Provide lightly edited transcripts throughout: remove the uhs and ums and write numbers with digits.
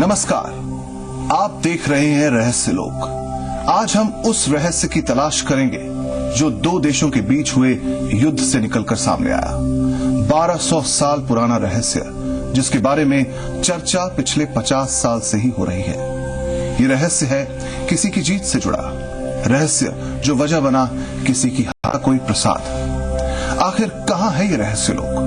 नमस्कार, आप देख रहे हैं रहस्य लोक। आज हम उस रहस्य की तलाश करेंगे जो दो देशों के बीच हुए युद्ध से निकलकर सामने आया। 1200 साल पुराना रहस्य जिसके बारे में चर्चा पिछले 50 साल से ही हो रही है। ये रहस्य है किसी की जीत से जुड़ा रहस्य, जो वजह बना किसी की हार कोई प्रसाद। आखिर कहां है ये रहस्य लोक?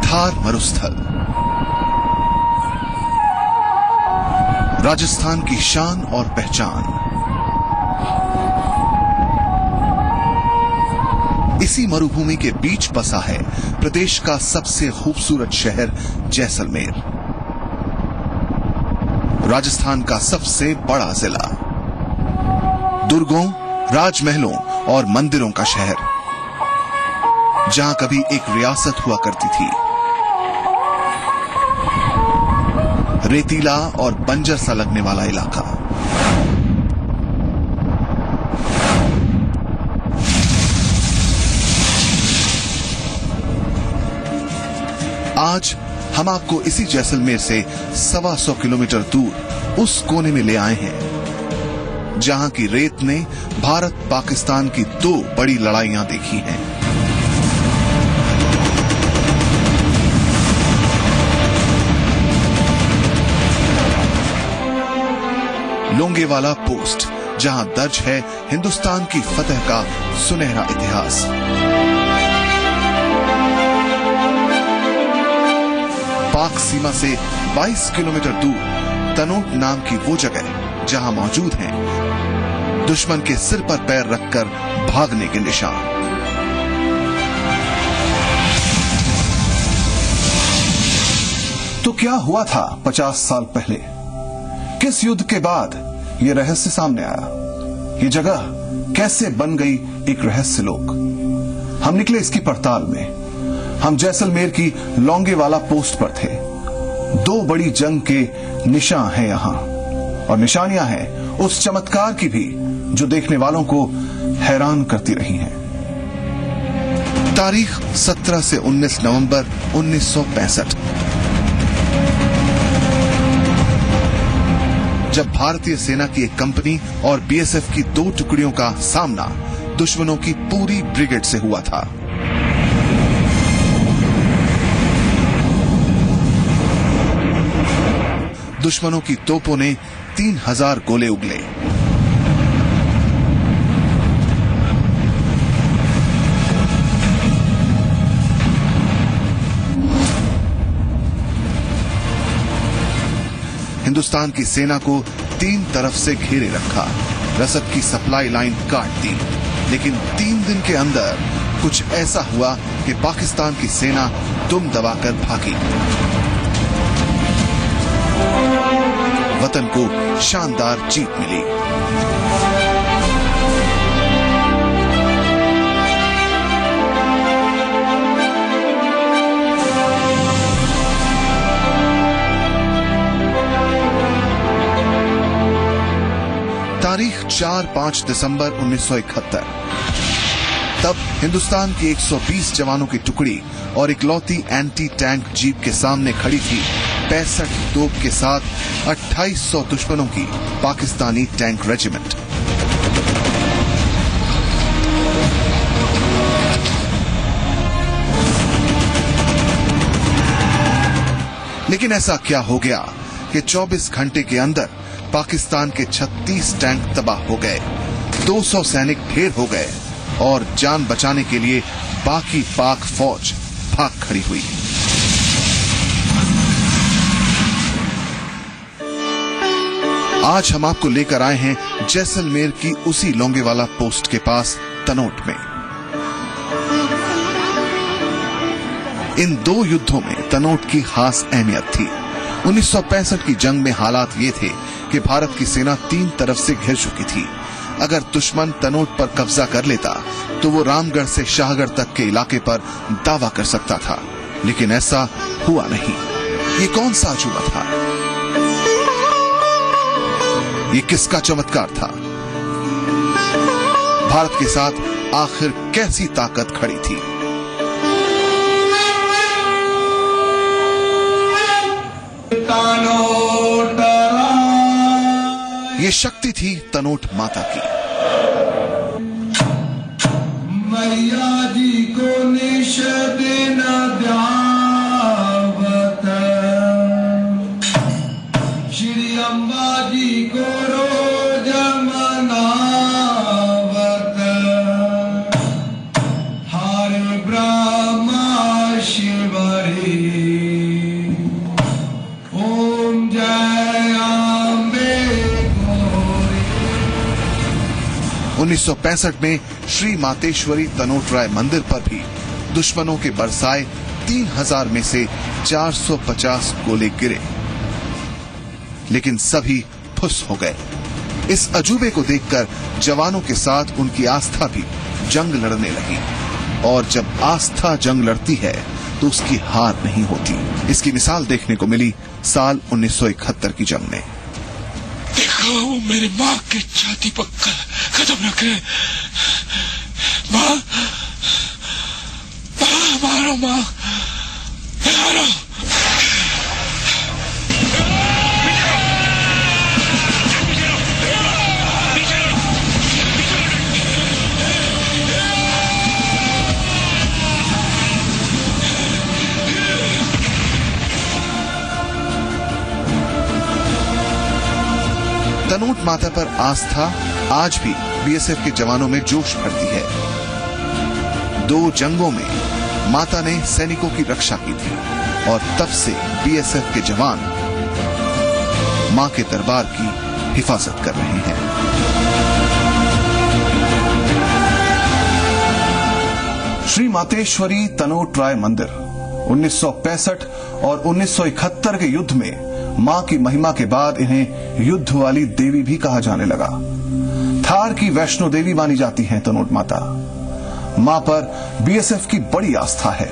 थार मरुस्थल, राजस्थान की शान और पहचान। इसी मरुभूमि के बीच बसा है प्रदेश का सबसे खूबसूरत शहर जैसलमेर, राजस्थान का सबसे बड़ा जिला, दुर्गों, राजमहलों और मंदिरों का शहर, जहां कभी एक रियासत हुआ करती थी। रेतीला और बंजर सा लगने वाला इलाका। आज हम आपको इसी जैसलमेर से 125 किलोमीटर दूर उस कोने में ले आए हैं जहां की रेत ने भारत पाकिस्तान की दो बड़ी लड़ाइयां देखी हैं। लोंगेवाला पोस्ट, जहां दर्ज है हिंदुस्तान की फतह का सुनहरा इतिहास। पाक सीमा से 22 किलोमीटर दूर तनोट नाम की वो जगह जहां मौजूद हैं दुश्मन के सिर पर पैर रखकर भागने के निशान। तो क्या हुआ था 50 साल पहले? किस युद्ध के बाद ये रहस्य सामने आया? ये जगह कैसे बन गई एक रहस्य लोक? हम निकले इसकी पड़ताल में। हम जैसलमेर की लोंगेवाला पोस्ट पर थे। दो बड़ी जंग के निशान हैं यहां, और निशानियां हैं उस चमत्कार की भी जो देखने वालों को हैरान करती रही हैं। तारीख 17 से 19 नवंबर 1965। जब भारतीय सेना की एक कंपनी और बीएसएफ की दो टुकड़ियों का सामना दुश्मनों की पूरी ब्रिगेड से हुआ था। दुश्मनों की तोपों ने 3000 गोले उगले। हिंदुस्तान की सेना को तीन तरफ से घेरे रखा, रसद की सप्लाई लाइन काट दी। लेकिन 3 दिन के अंदर कुछ ऐसा हुआ कि पाकिस्तान की सेना दुम दबाकर भागी। वतन को शानदार जीत मिली। तारीख 4-5 दिसंबर 1971। तब हिंदुस्तान की 120 जवानों की टुकड़ी और इकलौती एंटी टैंक जीप के सामने खड़ी थी 65 तोप के साथ 2800 दुश्मनों की पाकिस्तानी टैंक रेजिमेंट। लेकिन ऐसा क्या हो गया कि 24 घंटे के अंदर पाकिस्तान के 36 टैंक तबाह हो गए, 200 सैनिक ढेर हो गए और जान बचाने के लिए बाकी पाक फौज भाग खड़ी हुई। आज हम आपको लेकर आए हैं जैसलमेर की उसी लोंगेवाला पोस्ट के पास तनोट में। इन 2 युद्धों में तनोट की खास अहमियत थी। 1965 की जंग में हालात ये थे कि भारत की सेना 3 तरफ से घिर चुकी थी। अगर दुश्मन तनोट पर कब्जा कर लेता तो वो रामगढ़ से शाहगढ़ तक के इलाके पर दावा कर सकता था, लेकिन ऐसा हुआ नहीं। ये कौन सा अजूबा था? ये किसका चमत्कार था? भारत के साथ आखिर कैसी ताकत खड़ी थी? ये शक्ति थी तनोट माता की। मैया जी को निश दिन ध्यावत, श्री अम्बा जी को रोज मनावत, हरे ब्रह्मा शिव रे, ओम जय अम्बे गौरी। 1965 में श्री मातेश्वरी तनोट राय मंदिर पर भी दुश्मनों के बरसाए 3000 में से 450 गोले गिरे, लेकिन सभी फुस हो गए। इस अजूबे को देखकर जवानों के साथ उनकी आस्था भी जंग लड़ने लगी, और जब आस्था जंग लड़ती है तो उसकी हार नहीं होती। इसकी मिसाल देखने को मिली साल 1971 की जंग में। देखो, वो मेरी माँ की छाती पर कदम रख रहे। माँ, मारो माँ, मारो। तनोट माता पर आस्था आज भी बीएसएफ के जवानों में जोश भरती है। 2 जंगों में माता ने सैनिकों की रक्षा की थी, और तब से बीएसएफ के जवान मां के दरबार की हिफाजत कर रहे हैं। श्री मातेश्वरी तनोट राय मंदिर 1965 और 1971 के युद्ध में मां की महिमा के बाद इन्हें युद्ध वाली देवी भी कहा जाने लगा। थार की वैष्णो देवी मानी जाती हैं तनोट माता। मां पर बीएसएफ की बड़ी आस्था है।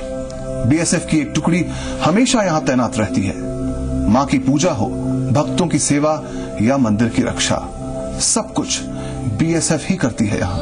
बीएसएफ की एक टुकड़ी हमेशा यहां तैनात रहती है। मां की पूजा हो, भक्तों की सेवा या मंदिर की रक्षा, सब कुछ बीएसएफ ही करती है यहां।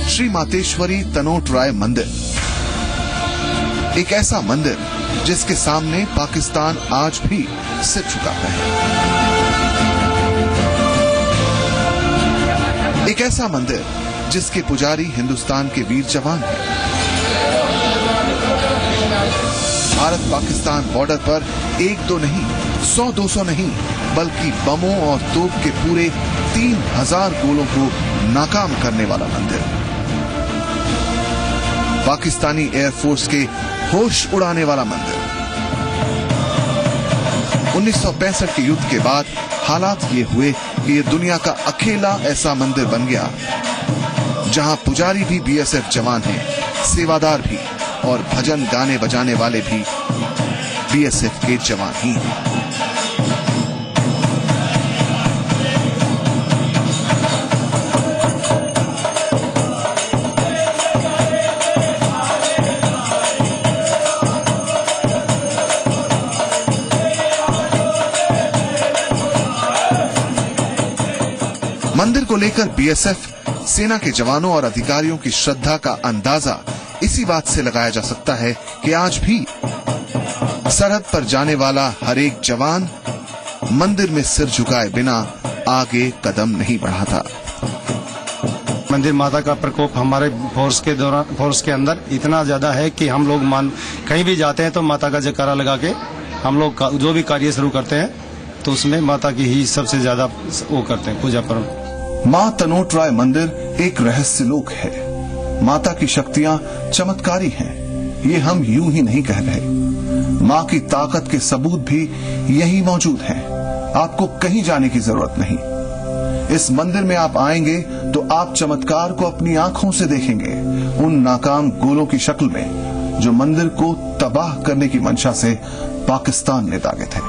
श्री मातेश्वरी तनोट राय मंदिर एक ऐसा मंदिर जिसके सामने पाकिस्तान आज भी सिर झुकाता है। एक ऐसा मंदिर जिसके पुजारी हिंदुस्तान के वीर जवान हैं। भारत पाकिस्तान बॉर्डर पर 1-2 नहीं, 100-200 नहीं, बल्कि बमों और तोप के पूरे 3000 गोलों को नाकाम करने वाला मंदिर। पाकिस्तानी एयरफोर्स के होश उड़ाने वाला मंदिर। 1965 के युद्ध के बाद हालात ये हुए कि ये दुनिया का अकेला ऐसा मंदिर बन गया जहां पुजारी भी बीएसएफ जवान हैं, सेवादार भी, और भजन गाने बजाने वाले भी बीएसएफ के जवान ही हैं। मंदिर को लेकर बीएसएफ, सेना के जवानों और अधिकारियों की श्रद्धा का अंदाजा इसी बात से लगाया जा सकता है कि आज भी सरहद पर जाने वाला हर एक जवान मंदिर में सिर झुकाए बिना आगे कदम नहीं बढ़ाता। मंदिर माता का प्रकोप हमारे फोर्स के अंदर इतना ज्यादा है कि हम लोग कहीं भी जाते हैं तो माता का जयकारा लगा के हम लोग जो भी कार्य शुरू करते हैं तो उसमें माता की ही सबसे ज्यादा वो करते हैं पूजा पर्व। मां तनोट राय मंदिर एक रहस्य लोक है। माता की शक्तियां चमत्कारी हैं, ये हम यूं ही नहीं कह रहे। मां की ताकत के सबूत भी यही मौजूद हैं। आपको कहीं जाने की जरूरत नहीं। इस मंदिर में आप आएंगे तो आप चमत्कार को अपनी आंखों से देखेंगे, उन नाकाम गोलों की शक्ल में जो मंदिर को तबाह करने की मंशा से पाकिस्तान ने दागे थे।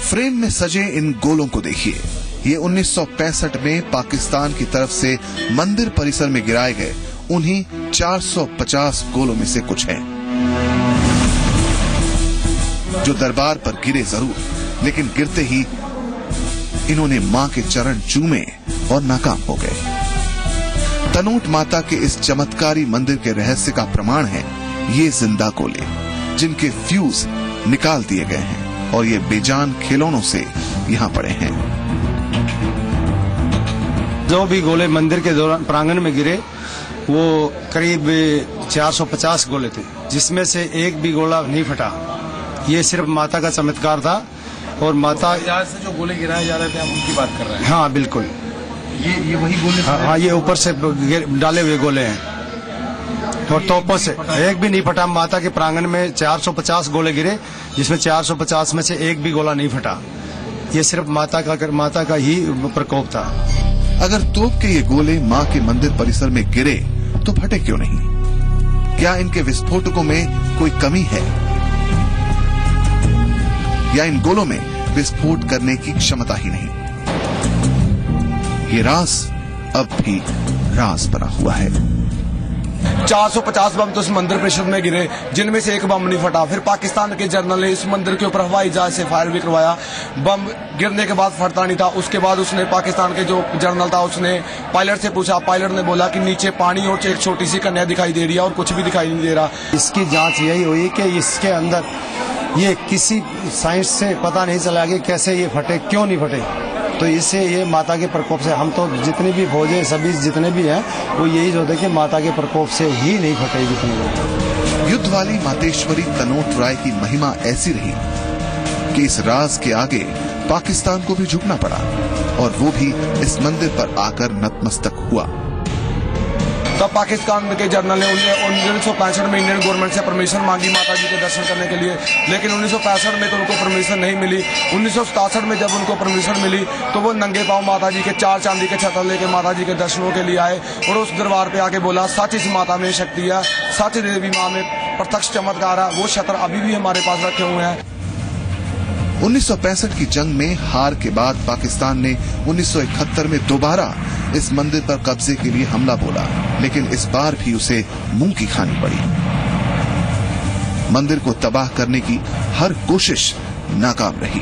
फ्रेम में सजे इन गोलों को देखिए। ये 1965 में पाकिस्तान की तरफ से मंदिर परिसर में गिराए गए उन्हीं 450 गोलों में से कुछ हैं, जो दरबार पर गिरे जरूर, लेकिन गिरते ही इन्होंने मां के चरण चूमे और नाकाम हो गए। तनोट माता के इस चमत्कारी मंदिर के रहस्य का प्रमाण है ये जिंदा गोले, जिनके फ्यूज निकाल दिए गए हैं और ये बेजान खिलौनों से यहाँ पड़े हैं। जो भी गोले मंदिर के दौरान प्रांगण में गिरे वो करीब 450 गोले थे, जिसमें से एक भी गोला नहीं फटा। ये सिर्फ माता का चमत्कार था। और माता से जो गोले गिराए जा रहे थे आप उनकी बात कर रहे हैं? हाँ बिल्कुल, ये वही गोले? हाँ, ये ऊपर से डाले हुए गोले हैं और तोपों से एक भी नहीं फटा। माता के प्रांगण में 450 गोले गिरे, जिसमें 450 में से एक भी गोला नहीं फटा। ये सिर्फ माता का ही प्रकोप था। अगर तोप के ये गोले मां के मंदिर परिसर में गिरे तो फटे क्यों नहीं? क्या इनके विस्फोटकों में कोई कमी है, या इन गोलों में विस्फोट करने की क्षमता ही नहीं? ये राज अब भी राज बना हुआ है। 450 बम तो इस मंदिर परिसर में गिरे, जिनमें से एक बम नहीं फटा। फिर पाकिस्तान के जनरल ने इस मंदिर के ऊपर हवाई जहाज से फायर भी करवाया। बम गिरने के बाद फटता नहीं था। उसके बाद उसने पाकिस्तान के जो जनरल था उसने पायलट से पूछा। पायलट ने बोला कि नीचे पानी और एक छोटी सी कन्या दिखाई दे रही है और कुछ भी दिखाई नहीं दे रहा। इसकी जांच यही हुई कि इसके अंदर ये किसी साइंस से पता नहीं चला कि कैसे ये फटे, क्यों नहीं फटे। तो इससे ये माता के प्रकोप से, हम तो जितने भी फौजे सभी जितने भी हैं वो यही सोचते कि माता के प्रकोप से ही नहीं फटे जितने लोग। युद्ध वाली मातेश्वरी तनोट राय की महिमा ऐसी रही कि इस राज के आगे पाकिस्तान को भी झुकना पड़ा, और वो भी इस मंदिर पर आकर नतमस्तक हुआ। तब पाकिस्तान के जनरल ने 1965 में इंडियन गवर्नमेंट से परमिशन मांगी माता जी के दर्शन करने के लिए, लेकिन 1965 में तो उनको परमिशन नहीं मिली। 1967 में जब उनको परमिशन मिली तो वो नंगे पांव माता जी के 4 चांदी के छत्र लेके माता जी के दर्शनों के लिए आए और उस दरबार पे आके बोला, सच इस माता में शक्ति है, सच देवी माँ में प्रत्यक्ष चमत्कार है। वो छत्र अभी भी हमारे पास रखे हुए हैं। 1965 की जंग में हार के बाद पाकिस्तान ने 1971 में दोबारा इस मंदिर पर कब्जे के लिए हमला बोला, लेकिन इस बार भी उसे मुंह की खानी पड़ी। मंदिर को तबाह करने की हर कोशिश नाकाम रही।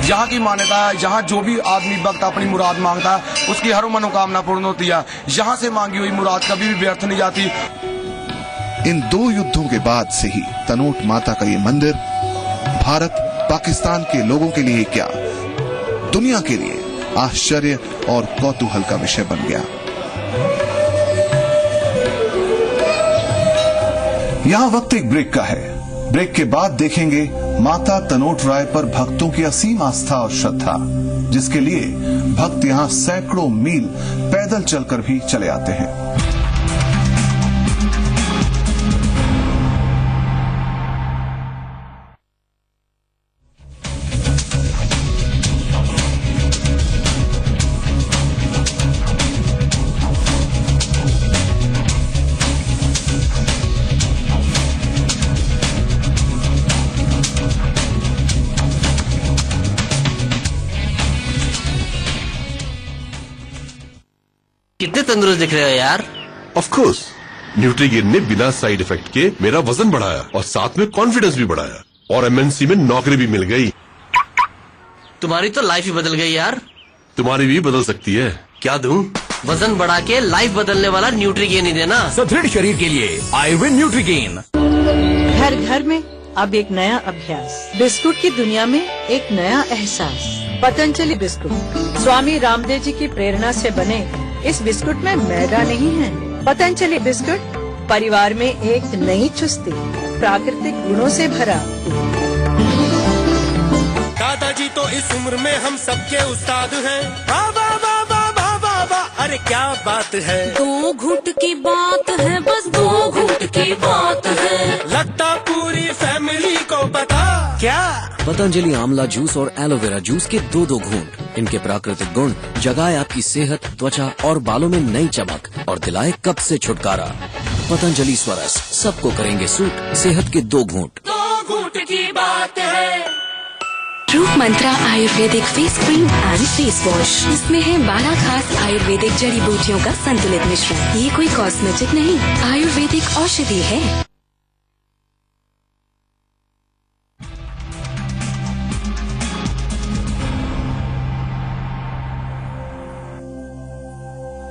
यहाँ की मान्यता है, यहाँ जो भी आदमी भक्त अपनी मुराद मांगता है उसकी हर मनोकामना पूर्ण होती है। यहाँ से मांगी हुई मुराद कभी भी व्यर्थ नहीं जाती। इन 2 युद्धों के बाद से ही तनोट माता का ये मंदिर भारत पाकिस्तान के लोगों के लिए क्या, दुनिया के लिए आश्चर्य और कौतूहल का विषय बन गया। यहां वक्त एक ब्रेक का है। ब्रेक के बाद देखेंगे माता तनोट राय पर भक्तों की असीम आस्था और श्रद्धा, जिसके लिए भक्त यहां सैकड़ों मील पैदल चलकर भी चले आते हैं। कितने तंदुरुस्त दिख रहे हो यार। ऑफ कोर्स, न्यूट्रीगेन ने बिना साइड इफेक्ट के मेरा वजन बढ़ाया और साथ में कॉन्फिडेंस भी बढ़ाया, और एमएनसी में नौकरी भी मिल गई। तुम्हारी तो लाइफ ही बदल गई यार। तुम्हारी भी बदल सकती है। क्या दूं? वजन बढ़ा के लाइफ बदलने वाला न्यूट्रीगेन ही देना। सुदृढ़ शरीर के लिए आयुर्वेद न्यूट्रीगेन। घर घर में अब एक नया अभ्यास, बिस्कुट की दुनिया में एक नया एहसास। पतंजलि बिस्कुट स्वामी रामदेव जी की प्रेरणा से बने इस बिस्कुट में मैदा नहीं है। पतंजलि बिस्कुट परिवार में एक नई चुस्ती, प्राकृतिक गुणों से भरा। दादाजी तो इस उम्र में हम सबके उस्ताद हैं। वाह वाह वाह वाह वाह वाह वाह, अरे क्या बात है। 2 घूंट की बात है, बस 2 घूंट की बात है। लगता पूरी फैमिली को पता क्या। पतंजलि आंवला जूस और एलोवेरा जूस के 2-2 घूंट। इनके प्राकृतिक गुण जगाए आपकी सेहत, त्वचा और बालों में नई चमक और दिलाए कब्ज से छुटकारा। पतंजलि स्वरस सबको करेंगे सूट। सेहत के 2 घूंट। 2 घूंट की बात है। Roop Mantra Ayurvedic face cream and face wash, इसमें है 12 खास आयुर्वेदिक जड़ी बूटियों का संतुलित मिश्रण। ये कोई कॉस्मेटिक नहीं, आयुर्वेदिक औषधि है।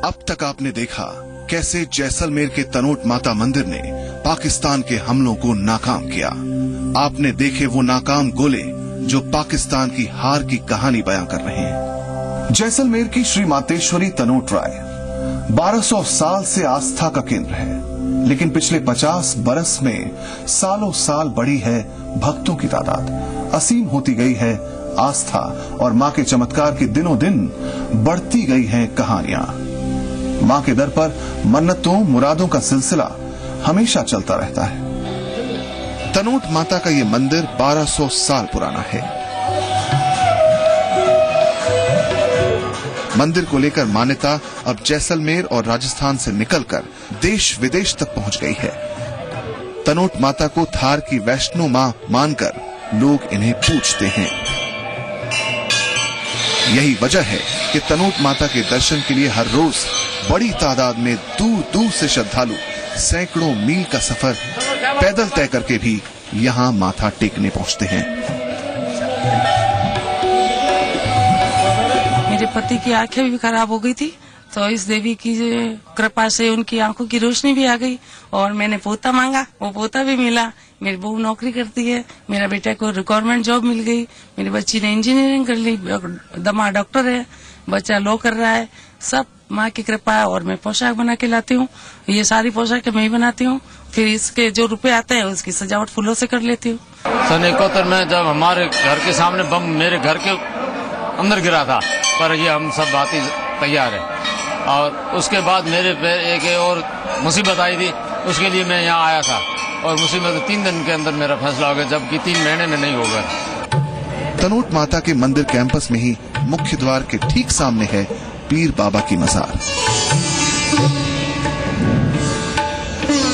अब तक आपने देखा कैसे जैसलमेर के तनोट माता मंदिर ने पाकिस्तान के हमलों को नाकाम किया। आपने देखे वो नाकाम गोले जो पाकिस्तान की हार की कहानी बयां कर रहे हैं। जैसलमेर की श्री मातेश्वरी तनोट राय 1200 साल से आस्था का केंद्र है, लेकिन पिछले 50 बरस में सालों साल बढ़ी है भक्तों की तादाद। असीम होती गई है आस्था और मां के चमत्कार की दिनों दिन बढ़ती गई हैं कहानियां। मां के दर पर मन्नतों मुरादों का सिलसिला हमेशा चलता रहता है। तनोट माता का ये मंदिर 1200 साल पुराना है। मंदिर को लेकर मान्यता अब जैसलमेर और राजस्थान से निकलकर देश विदेश तक पहुंच गई है। तनोट माता को थार की वैष्णो मां मानकर लोग इन्हें पूजते हैं। यही वजह है कि तनोट माता के दर्शन के लिए हर रोज बड़ी तादाद में दूर दूर से श्रद्धालु सैकड़ों मील का सफर पैदल तय करके भी यहाँ माथा टेकने पहुंचते हैं। मेरे पति की आंखें भी खराब हो गई थी, तो इस देवी की कृपा से उनकी आंखों की रोशनी भी आ गई और मैंने पोता मांगा, वो पोता भी मिला। मेरी बहू नौकरी करती है, मेरा बेटा को गवर्नमेंट जॉब मिल गई, मेरी बच्ची ने इंजीनियरिंग कर ली, दमा डॉक्टर है, बच्चा लॉ कर रहा है। सब माँ की कृपा है। और मैं पोशाक बना के लाती हूँ, ये सारी पोशाक मैं ही बनाती हूँ। फिर इसके जो रुपए आते हैं उसकी सजावट फूलों से कर लेती हूँ। सन 71 में जब हमारे घर के सामने बम मेरे घर के अंदर गिरा था, पर ये हम सब बात तैयार है। और उसके बाद मेरे पे एक और मुसीबत आई थी, उसके लिए मैं यहाँ आया था और मुसीबत 3 दिन के अंदर मेरा फैसला हो गया, जबकि 3 महीने में नहीं होगा। तनोट माता के मंदिर कैंपस में ही मुख्य द्वार के ठीक सामने है पीर बाबा की मजार।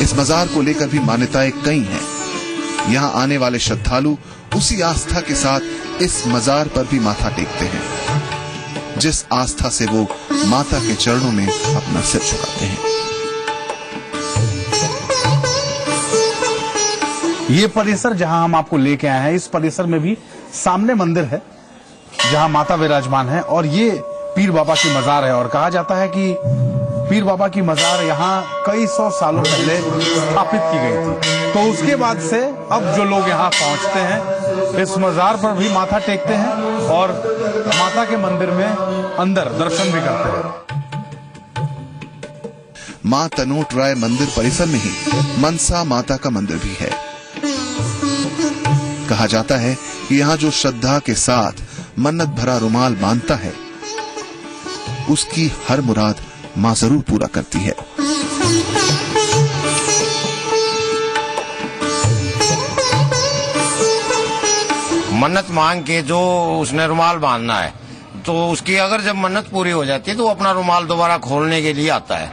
इस मजार को लेकर भी मान्यताएं कई हैं। यहाँ आने वाले श्रद्धालु उसी आस्था के साथ इस मजार पर भी माथा टेकते हैं, जिस आस्था से वो माता के चरणों में अपना सिर झुकाते हैं। ये परिसर जहां हम आपको लेके आए हैं, इस परिसर में भी सामने मंदिर है जहां माता विराजमान है और ये पीर बाबा की मजार है। और कहा जाता है कि पीर बाबा की मजार यहाँ कई 100 सालों पहले स्थापित की गई थी। तो उसके बाद से अब जो लोग यहाँ पहुँचते हैं इस मजार पर भी माथा टेकते हैं और माता के मंदिर में अंदर दर्शन भी करते हैं। मां तनोट राय मंदिर परिसर में ही मनसा माता का मंदिर भी है। कहा जाता है कि यहाँ जो श्रद्धा के साथ मन्नत भरा रुमाल बांधता है उसकी हर मुराद मां जरूर पूरा करती है। मन्नत मांग के जो उसने रुमाल बांधना है, तो उसकी अगर जब मन्नत पूरी हो जाती है तो वो अपना रुमाल दोबारा खोलने के लिए आता है।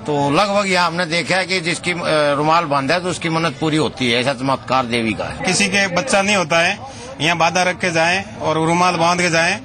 तो लगभग यहाँ हमने देखा है कि जिसकी रुमाल बांधा है तो उसकी मन्नत पूरी होती है। ऐसा चमत्कार देवी का है। किसी के बच्चा नहीं होता है, यहाँ बाधा रख के जाएं और रुमाल बांध के जाएं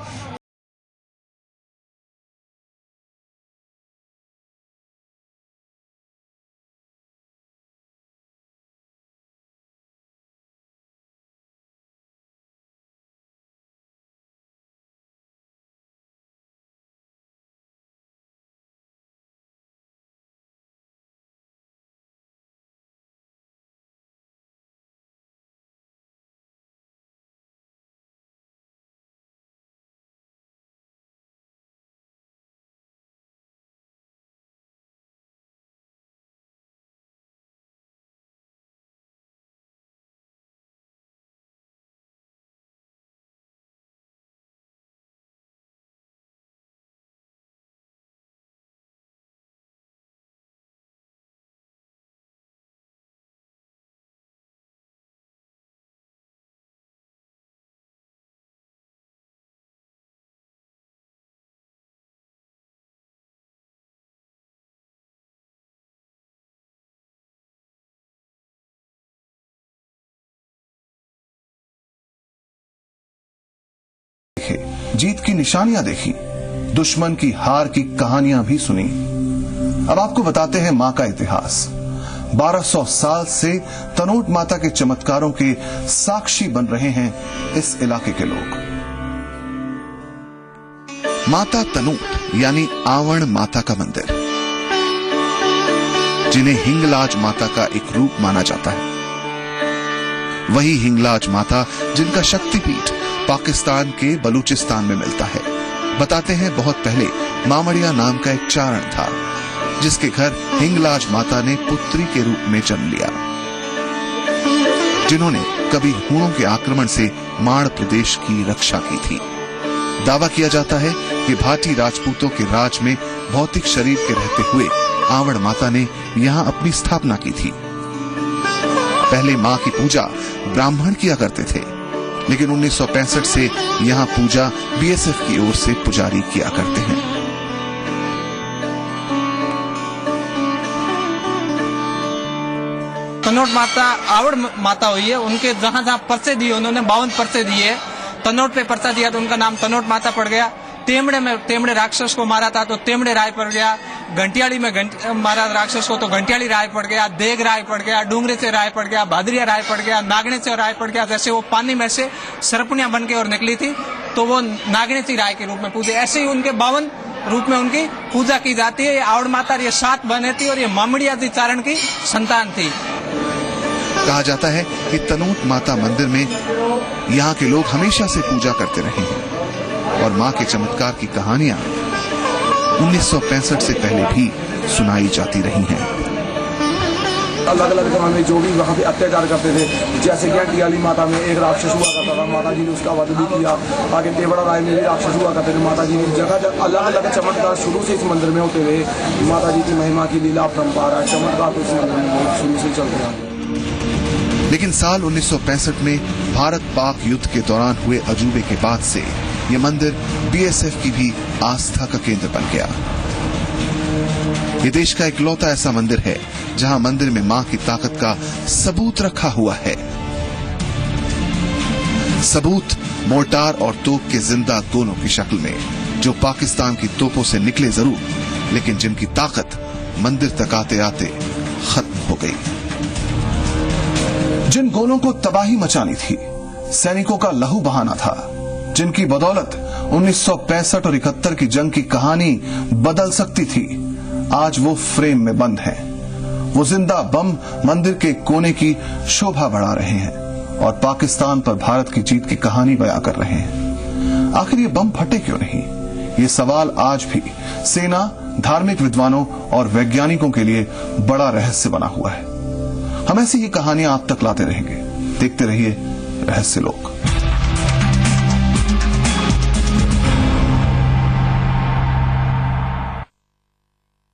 जीत की निशानियां देखी, दुश्मन की हार की कहानियां भी सुनी। अब आपको बताते हैं मां का इतिहास। 1200 साल से तनोट माता के चमत्कारों के साक्षी बन रहे हैं इस इलाके के लोग। माता तनोट यानी आवण माता का मंदिर, जिन्हें हिंगलाज माता का एक रूप माना जाता है, वही हिंगलाज माता जिनका शक्तिपीठ पाकिस्तान के बलूचिस्तान में मिलता है। बताते हैं बहुत पहले मामड़िया नाम का एक चारण था, जिसके घर हिंगलाज माता ने पुत्री के रूप में जन्म लिया, जिन्होंने कभी हूणों के आक्रमण से माड़ प्रदेश की रक्षा की थी। दावा किया जाता है कि भाटी राजपूतों के राज में भौतिक शरीर के रहते हुए आवड़ माता ने यहां अपनी स्थापना की थी। पहले मां की पूजा ब्राह्मण किया करते थे, लेकिन 1965 से यहां पूजा बीएसएफ की ओर से पुजारी किया करते हैं। तनोट माता आवड़ माता हुई है। उनके जहां जहां पर्चे दिए, उन्होंने 52 पर्चे दिए। तनोट पे पर्चा दिया तो उनका नाम तनोट माता पड़ गया। तेमड़े में तेमड़े राक्षस को मारा था तो तेमड़े राय पड़ गया। घंटियाली में मारा राक्षस को तो घंटियाली राय पड़ गया। देग राय पड़ गया। डूंगरे से राय पड़ गया। भादरिया राय पड़ गया। नागणे से राय पड़ गया। जैसे वो पानी में से सरपुनिया बन के और निकली थी तो वो नागणे सी राय के रूप में पूजे। ऐसे ही उनके 52 रूप में उनकी पूजा की जाती है। ये आवड़ माता ये 7 बहनें थी और ये मामड़िया जी चारण की संतान थी। कहा जाता है कि तनोट माता मंदिर में यहाँ के लोग हमेशा से पूजा करते रहे हैं और मां के चमत्कार की कहानियां 1965 से पहले भी सुनाई जाती रही हैं। अलग अलग जमाने में जो भी वहाँ पे अत्याचार करते थे, जैसे कि घंटियाली माता में एक राक्षस हुआ करता था, माता जी ने उसका वध भी किया। आगे तेवड़ा राय में भी राक्षस हुआ करते थे। माता जी ने जगह अलग अलग चमत्कार शुरू से इस मंदिर में होते रहे। माता जी की महिमा की लीला परंपरा चमत्कार तो इस मंदिर में बहुत शुरू से चलते रहे। लेकिन साल 1965 में भारत पाक युद्ध के दौरान हुए अजूबे के बाद से ये मंदिर बीएसएफ की भी आस्था का केंद्र बन गया। ये देश का इकलौता ऐसा मंदिर है जहां मंदिर में मां की ताकत का सबूत रखा हुआ है। सबूत मोर्टार और तोप के जिंदा गोलों की शक्ल में, जो पाकिस्तान की तोपों से निकले जरूर, लेकिन जिनकी ताकत मंदिर तक आते आते खत्म हो गई। जिन गोलों को तबाही मचानी थी, सैनिकों का लहू बहाना था, जिनकी बदौलत 1965 और 71 की जंग की कहानी बदल सकती थी, आज वो फ्रेम में बंद हैं। वो जिंदा बम मंदिर के कोने की शोभा बढ़ा रहे हैं और पाकिस्तान पर भारत की जीत की कहानी बयां कर रहे हैं। आखिर ये बम फटे क्यों नहीं? ये सवाल आज भी सेना, धार्मिक विद्वानों और वैज्ञानिकों के लिए बड़ा रहस्य बना हुआ है। हम ऐसी ही कहानियां आप तक लाते रहेंगे। देखते रहिए रहस्य लोक।